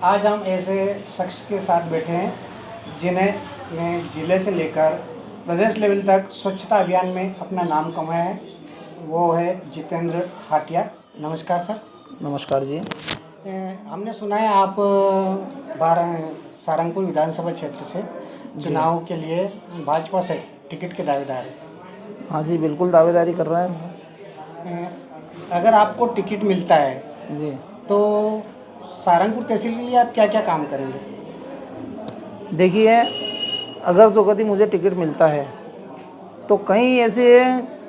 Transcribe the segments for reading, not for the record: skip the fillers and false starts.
आज हम ऐसे शख्स के साथ बैठे हैं जिन्हें जिले से लेकर प्रदेश लेवल तक स्वच्छता अभियान में अपना नाम कमाया है। वो है जितेंद्र हाटिया। नमस्कार सर। नमस्कार जी। हमने सुना है आप सारंगपुर विधानसभा क्षेत्र से चुनाव के लिए भाजपा से टिकट के दावेदार हैं। हाँ जी, बिल्कुल दावेदारी कर रहा है। अगर आपको टिकट मिलता है जी, तो सारंगपुर तहसील के लिए आप क्या क्या काम करेंगे? देखिए, अगर जो कभी मुझे टिकट मिलता है तो कई ऐसे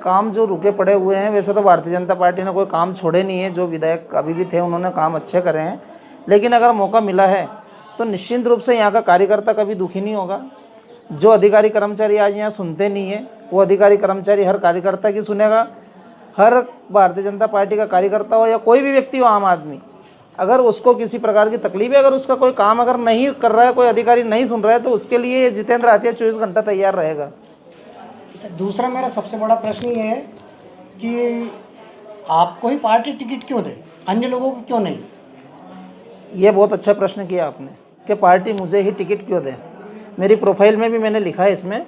काम जो रुके पड़े हुए हैं, वैसे तो भारतीय जनता पार्टी ने कोई काम छोड़े नहीं है। जो विधायक अभी भी थे उन्होंने काम अच्छे करे हैं, लेकिन अगर मौका मिला है तो निश्चित रूप से यहाँ का कार्यकर्ता कभी दुखी नहीं होगा। जो अधिकारी कर्मचारी आज यहाँ सुनते नहीं है, वो अधिकारी कर्मचारी हर कार्यकर्ता की सुनेगा। हर भारतीय जनता पार्टी का कार्यकर्ता हो या कोई भी व्यक्ति हो, आम आदमी, अगर उसको किसी प्रकार की तकलीफ है, अगर उसका कोई काम अगर नहीं कर रहा है, कोई अधिकारी नहीं सुन रहा है, तो उसके लिए जितेंद्र हाटिया 24 घंटा तैयार रहेगा। दूसरा मेरा सबसे बड़ा प्रश्न ये है कि आपको ही पार्टी टिकट क्यों दे, अन्य लोगों को क्यों नहीं? ये बहुत अच्छा प्रश्न किया आपने कि पार्टी मुझे ही टिकट क्यों दे। मेरी प्रोफाइल में भी मैंने लिखा है इसमें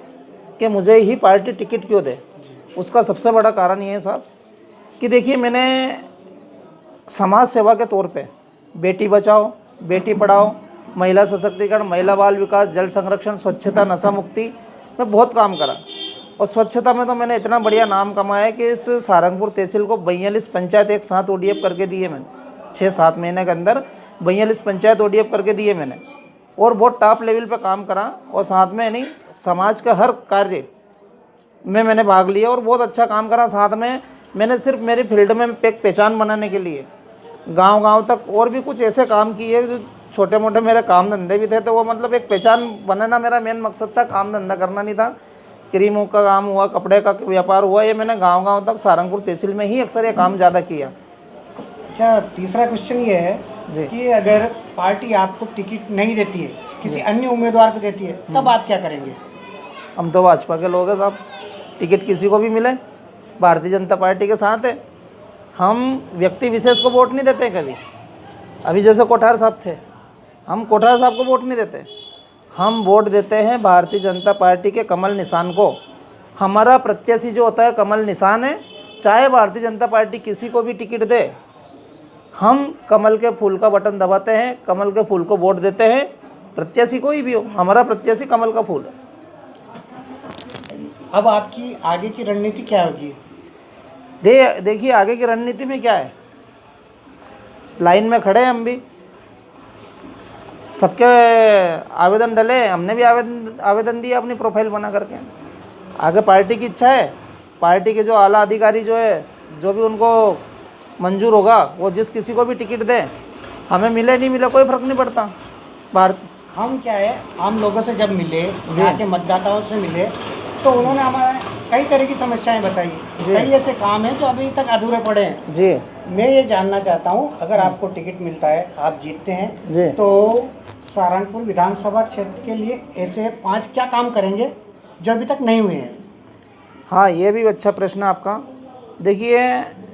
कि मुझे ही पार्टी टिकट क्यों दे। उसका सबसे बड़ा कारण ये है साहब कि देखिए, मैंने समाज सेवा के तौर पे बेटी बचाओ, बेटी पढ़ाओ, महिला सशक्तिकरण, महिला बाल विकास, जल संरक्षण, स्वच्छता, नशा मुक्ति में बहुत काम करा। और स्वच्छता में तो मैंने इतना बढ़िया नाम कमाया है कि इस सारंगपुर तहसील को 42 पंचायत एक साथ ODF करके दिए मैंने। 6-7 महीने के अंदर 42 पंचायत ODF करके दिए मैंने, और बहुत टॉप लेवल पे काम करा। और साथ में यानी समाज का हर कार्य में मैंने भाग लिया और बहुत अच्छा काम करा। साथ में मैंने सिर्फ मेरी फील्ड में एक पहचान बनाने के लिए गांव-गांव तक और भी कुछ ऐसे काम किए जो छोटे मोटे मेरे काम धंधे भी थे, तो वो मतलब एक पहचान बनाना मेरा मेन मकसद था। काम धंधा करना नहीं था। क्रीमों का काम हुआ, कपड़े का व्यापार हुआ, ये मैंने गांव-गांव तक सारंगपुर तहसील में ही अक्सर ये काम ज़्यादा किया। अच्छा, तीसरा क्वेश्चन ये है कि अगर पार्टी आपको टिकट नहीं देती है, किसी अन्य उम्मीदवार को देती है, तब आप क्या करेंगे? हम तो भाजपा के लोग हैं साहब। टिकट किसी को भी मिले, भारतीय जनता पार्टी के साथ है। हम व्यक्ति विशेष को वोट नहीं देते कभी। अभी जैसे कोठार साहब थे, हम कोठार साहब को वोट नहीं देते। हम वोट देते हैं भारतीय जनता पार्टी के कमल निशान को। हमारा प्रत्याशी जो होता है कमल निशान है। चाहे भारतीय जनता पार्टी किसी को भी टिकट दे, हम कमल के फूल का बटन दबाते हैं, कमल के फूल को वोट देते हैं। प्रत्याशी कोई भी हो, हमारा प्रत्याशी कमल का फूल है। अब आपकी आगे की रणनीति क्या होगी? देखिए, आगे की रणनीति में क्या है, लाइन में खड़े हैं हम भी, सबके आवेदन डले, हमने भी आवेदन दिया अपनी प्रोफाइल बना करके। आगे पार्टी की इच्छा है, पार्टी के जो आला अधिकारी जो है, जो भी उनको मंजूर होगा, वो जिस किसी को भी टिकट दे, हमें मिले नहीं मिले कोई फ़र्क नहीं पड़ता। हम क्या है, आम लोगों से जब मिले, यहाँ के मतदाताओं से मिले, तो उन्होंने हमारे कई तरह की समस्याएं बताई। कई ऐसे काम हैं जो अभी तक अधूरे पड़े हैं जी। मैं ये जानना चाहता हूँ, अगर आपको टिकट मिलता है, आप जीतते हैं जी, तो सारंगपुर विधानसभा क्षेत्र के लिए ऐसे 5 क्या काम करेंगे जो अभी तक नहीं हुए हैं? हाँ, ये भी अच्छा प्रश्न है आपका। देखिए,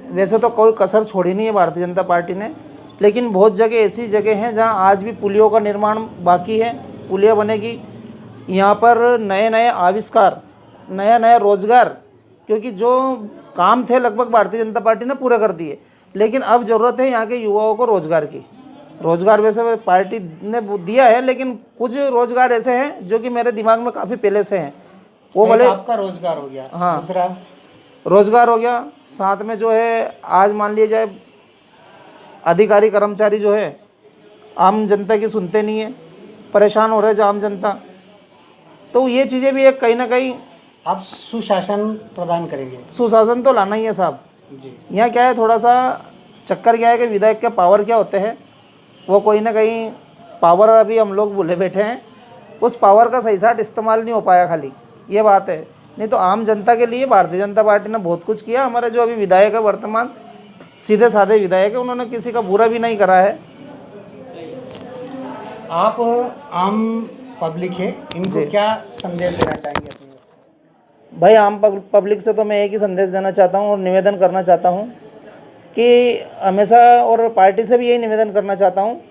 वैसे तो कोई कसर छोड़ी नहीं है भारतीय जनता पार्टी ने, लेकिन बहुत जगह ऐसी जगह हैं जहाँ आज भी पुलियों का निर्माण बाकी है। पुलिया बनेगी, यहाँ पर नए नए आविष्कार, नया नया रोजगार, क्योंकि जो काम थे लगभग भारतीय जनता पार्टी ने पूरे कर दिए, लेकिन अब ज़रूरत है यहाँ के युवाओं को रोजगार की। रोजगार वैसे पार्टी ने दिया है, लेकिन कुछ रोजगार ऐसे हैं जो कि मेरे दिमाग में काफ़ी पहले से हैं। वो भले आपका रोजगार हो गया, हाँ, दूसरा रोजगार हो गया। साथ में जो है, आज मान लिया जाए अधिकारी कर्मचारी जो है आम जनता की सुनते नहीं है, परेशान हो रहे जो आम जनता, तो ये चीज़ें भी एक कहीं ना कहीं आप सुशासन प्रदान करेंगे। सुशासन तो लाना ही है साहब जी। यहाँ क्या है, थोड़ा सा चक्कर क्या है कि विधायक के पावर क्या होते हैं, वो कोई ना कहीं पावर अभी हम लोग भूले बैठे हैं। उस पावर का सही साथ इस्तेमाल नहीं हो पाया, खाली ये बात है। नहीं तो आम जनता के लिए भारतीय जनता पार्टी ने बहुत कुछ किया। हमारे जो अभी विधायक है, वर्तमान सीधे साधे विधायक है, उन्होंने किसी का बुरा भी नहीं करा है। आप आम पब्लिक है, इनको क्या संदेश देना चाहेंगे अपनी ओर से? भाई, आम पब्लिक से तो मैं एक ही संदेश देना चाहता हूँ और निवेदन करना चाहता हूँ कि हमेशा, और पार्टी से भी यही निवेदन करना चाहता हूँ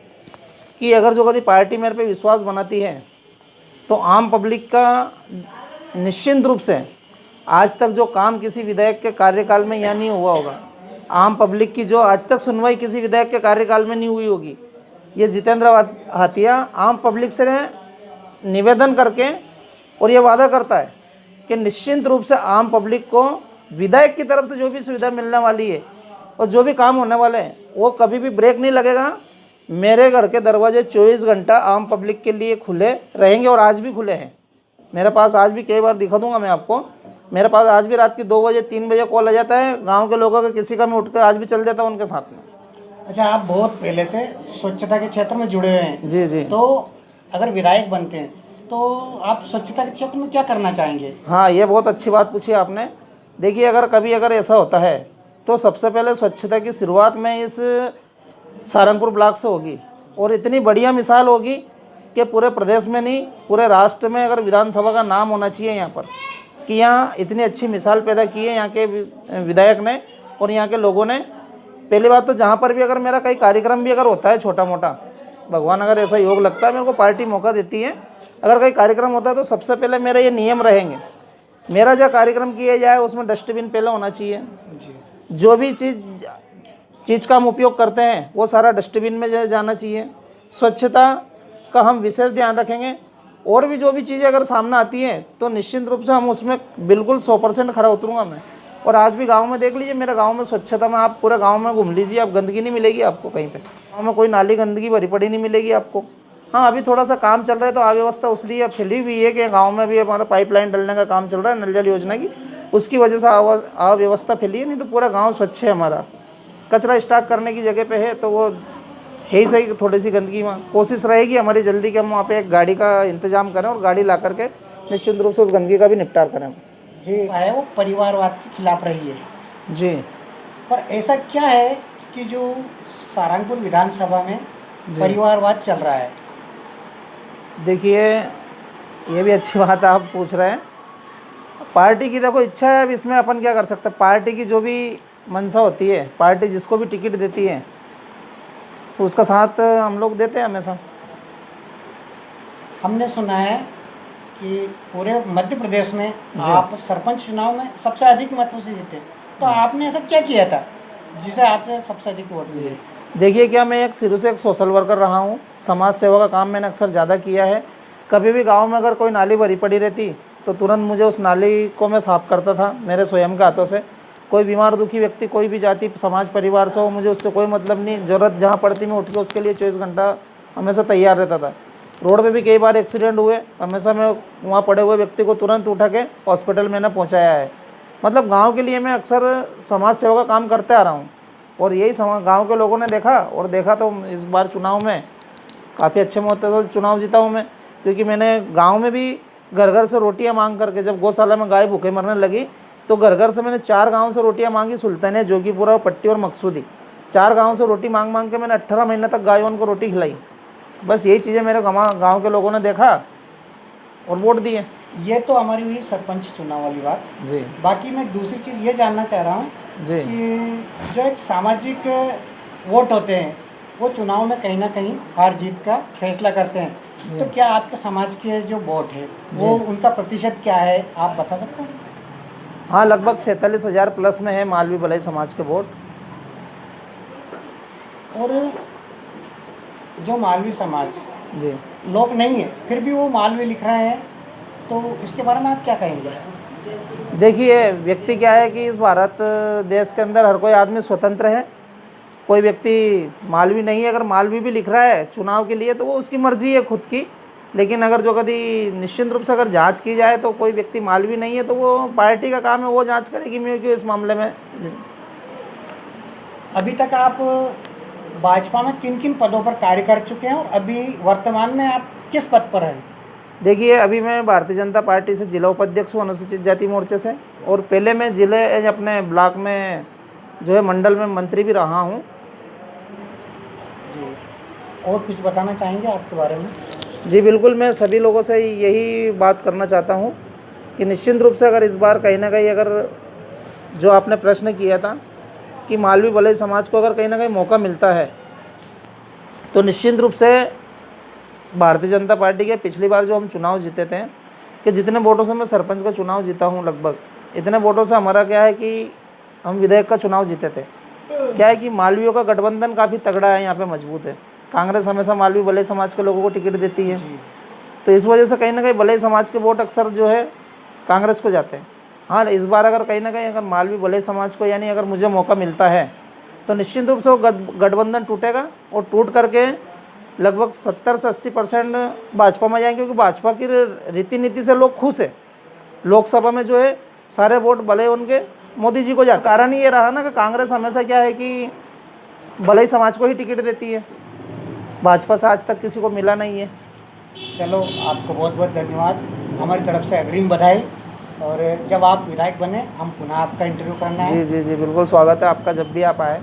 कि अगर जो कभी पार्टी मेरे पे विश्वास बनाती है तो आम पब्लिक का निश्चिंत रूप से आज तक जो काम किसी विधायक के कार्यकाल में यहाँ नहीं हुआ होगा, आम पब्लिक की जो आज तक सुनवाई किसी विधायक के कार्यकाल में नहीं हुई होगी, ये जितेंद्र हाथिया आम पब्लिक से निवेदन करके और ये वादा करता है कि निश्चिंत रूप से आम पब्लिक को विधायक की तरफ से जो भी सुविधा मिलने वाली है और जो भी काम होने वाले हैं वो कभी भी ब्रेक नहीं लगेगा। मेरे घर के दरवाजे 24 घंटा आम पब्लिक के लिए खुले रहेंगे और आज भी खुले हैं। मेरे पास आज भी कई बार दिखा दूंगा मैं आपको, मेरे पास आज भी रात की 2 बजे 3 बजे कॉल आ जाता है गांव के लोगों का, किसी का मैं उठकर आज भी चल जाता हूँ उनके साथ में। अच्छा, आप बहुत पहले से स्वच्छता के क्षेत्र में जुड़े हुए हैं। जी जी। तो अगर विधायक बनते हैं तो आप स्वच्छता के क्षेत्र में क्या करना चाहेंगे? हाँ, ये बहुत अच्छी बात पूछी आपने। देखिए, अगर ऐसा होता है तो सबसे पहले स्वच्छता की शुरुआत में इस सहारनपुर ब्लॉक से होगी और इतनी बढ़िया मिसाल होगी कि पूरे प्रदेश में नहीं पूरे राष्ट्र में अगर विधानसभा का नाम होना चाहिए यहाँ पर, कि यहाँ इतनी अच्छी मिसाल पैदा की है यहाँ के विधायक ने और यहाँ के लोगों ने। पहली बात तो जहाँ पर भी अगर मेरा कई कार्यक्रम भी अगर होता है छोटा मोटा, भगवान अगर ऐसा योग लगता है, मेरे को पार्टी मौका देती है, अगर कहीं कार्यक्रम होता है तो सबसे पहले मेरा ये नियम रहेंगे, मेरा जो कार्यक्रम किया जाए उसमें डस्टबिन पहले होना चाहिए। जो भी चीज़ का हम उपयोग करते हैं वो सारा डस्टबिन में जाना चाहिए। स्वच्छता का हम विशेष ध्यान रखेंगे और भी जो भी चीज़ें अगर सामने आती हैं तो निश्चित रूप से हम उसमें बिल्कुल 100% खरा उतरूँगा मैं। और आज भी गांव में देख लीजिए, मेरे गांव में स्वच्छता में आप पूरे गांव में घूम लीजिए, आप गंदगी नहीं मिलेगी आपको कहीं पे, गाँव में कोई नाली गंदगी भरी पड़ी नहीं मिलेगी आपको। हाँ, अभी थोड़ा सा काम चल रहा है तो अव्यवस्था उसलिए फैली हुई है कि गाँव में भी हमारा पाइपलाइन डलने का काम चल रहा है नल जल योजना की, उसकी वजह से अव्यवस्था फैली है, नहीं तो पूरा गाँव स्वच्छ है हमारा। कचरा स्टॉक करने की जगह पे है तो वो है ही सही, थोड़ी सी गंदगी में कोशिश रहेगी हमारी जल्दी कि हम वहाँ पे एक गाड़ी का इंतजाम करें और गाड़ी ला करके निश्चित रूप से उस गंदगी का भी निपटार करें। जी है, वो परिवारवाद के खिलाफ रही है जी। पर ऐसा क्या है कि जो सहारनपुर विधानसभा में परिवारवाद चल रहा है? देखिए, ये भी अच्छी बात आप पूछ रहे हैं। पार्टी की देखो इच्छा है, अब इसमें अपन क्या कर सकते हैं। पार्टी की जो भी मंशा होती है, पार्टी जिसको भी टिकट देती है तो उसका साथ हम लोग देते हैं हमेशा। हमने सुना है कि पूरे मध्य प्रदेश में आप सरपंच चुनाव में सबसे अधिक मतों से जीते, तो आपने ऐसा क्या किया था जिसे आपने सबसे अधिक वोट दिए? देखिए, क्या मैं शुरू से एक सोशल वर्कर रहा हूँ, समाज सेवा का काम मैंने अक्सर ज़्यादा किया है। कभी भी गांव में अगर कोई नाली भरी पड़ी रहती तो तुरंत मुझे उस नाली को मैं साफ़ करता था मेरे स्वयं के हाथों से। कोई बीमार दुखी व्यक्ति, कोई भी जाति समाज परिवार से हो, मुझे उससे कोई मतलब नहीं, ज़रूरत जहाँ पड़ती मैं उठ के उसके लिए 24 घंटा हमेशा तैयार रहता था। रोड पे भी कई बार एक्सीडेंट हुए, हमेशा मैं वहाँ पड़े हुए व्यक्ति को तुरंत उठा के हॉस्पिटल मैंने पहुँचाया है। मतलब गांव के लिए मैं अक्सर समाज सेवा का काम करते आ रहा हूँ और यही गांव के लोगों ने देखा तो इस बार चुनाव में काफ़ी अच्छे मौके से चुनाव जीता हूँ मैं, क्योंकि मैंने गाँव में भी घर घर से रोटियाँ मांग करके, जब गौशाला में गाय भूखे मरने लगी तो घर घर से मैंने 4 गाँव से रोटियाँ मांगी, सुल्तानिया, जोगीपुरा, पट्टी और मकसूदी। 4 गाँव से रोटी मांग के मैंने 18 महीने तक गायों को रोटी खिलाई। बस यही चीज़ें मेरे गांव के लोगों ने देखा और वोट दिए। ये तो हमारी हुई सरपंच चुनाव वाली बात जी। बाकी मैं दूसरी चीज़ ये जानना चाह रहा हूँ जी कि जो एक सामाजिक वोट होते हैं वो चुनाव में कहीं ना कहीं हार जीत का फैसला करते हैं, तो क्या आपके समाज के जो वोट है वो उनका प्रतिशत क्या है, आप बता सकते हैं? हाँ, लगभग 47,000 प्लस में है मालवी बलई समाज के वोट। और जो मालवी समाज जी लोग नहीं है फिर भी वो मालवी लिख रहे हैं, तो इसके बारे में आप क्या कहेंगे? देखिए, व्यक्ति क्या है कि इस भारत देश के अंदर हर कोई आदमी स्वतंत्र है, कोई व्यक्ति मालवी नहीं है। अगर मालवी भी लिख रहा है चुनाव के लिए तो वो उसकी मर्जी है खुद की, लेकिन अगर जो कभी निश्चित रूप से अगर जांच की जाए तो कोई व्यक्ति मालवी नहीं है तो वो पार्टी का काम है, वो जांच करेगी मैं क्यों इस मामले में। अभी तक आप भाजपा में किन किन पदों पर कार्य कर चुके हैं और अभी वर्तमान में आप किस पद पर हैं? देखिए, अभी मैं भारतीय जनता पार्टी से जिला उपाध्यक्ष हूँ अनुसूचित जाति मोर्चे से, और पहले मैं जिले अपने ब्लॉक में जो है मंडल में मंत्री भी रहा हूँ। जी, और कुछ बताना चाहेंगे आपके बारे में? जी बिल्कुल, मैं सभी लोगों से यही बात करना चाहता हूँ कि निश्चित रूप से अगर इस बार कहीं ना कहीं अगर जो आपने प्रश्न किया था कि मालवी बलई समाज को अगर कहीं ना कहीं मौका मिलता है तो निश्चित रूप से भारतीय जनता पार्टी के पिछली बार जो हम चुनाव जीते थे कि जितने वोटों से मैं सरपंच का चुनाव जीता हूँ लगभग इतने वोटों से हमारा क्या है कि हम विधायक का चुनाव जीते थे। क्या है कि मालवियों का गठबंधन काफ़ी तगड़ा है, यहाँ पे मजबूत है। कांग्रेस हमेशा मालवी भले समाज के लोगों को टिकट देती है, तो इस वजह से कहीं ना कहीं भले समाज के वोट अक्सर जो है कांग्रेस को जाते हैं। हाँ, इस बार अगर कहीं ना कहीं अगर मालवी भले समाज को यानी अगर मुझे मौका मिलता है तो निश्चित रूप से वो गठबंधन टूटेगा और टूट करके लगभग 70 से 80% भाजपा में जाएंगे, क्योंकि भाजपा की रीति नीति से लोग खुश है। लोकसभा में जो है सारे वोट भले उनके मोदी जी को जाते। कारण ये रहा ना कि कांग्रेस हमेशा क्या है कि भले ही समाज को ही टिकट देती है, भाजपा से आज तक किसी को मिला नहीं है। चलो, आपको बहुत बहुत धन्यवाद, हमारी तरफ से अग्रिम बधाई। और जब आप विधायक बने हम पुनः आपका इंटरव्यू करना है। जी जी जी, बिल्कुल स्वागत है आपका, जब भी आप आए।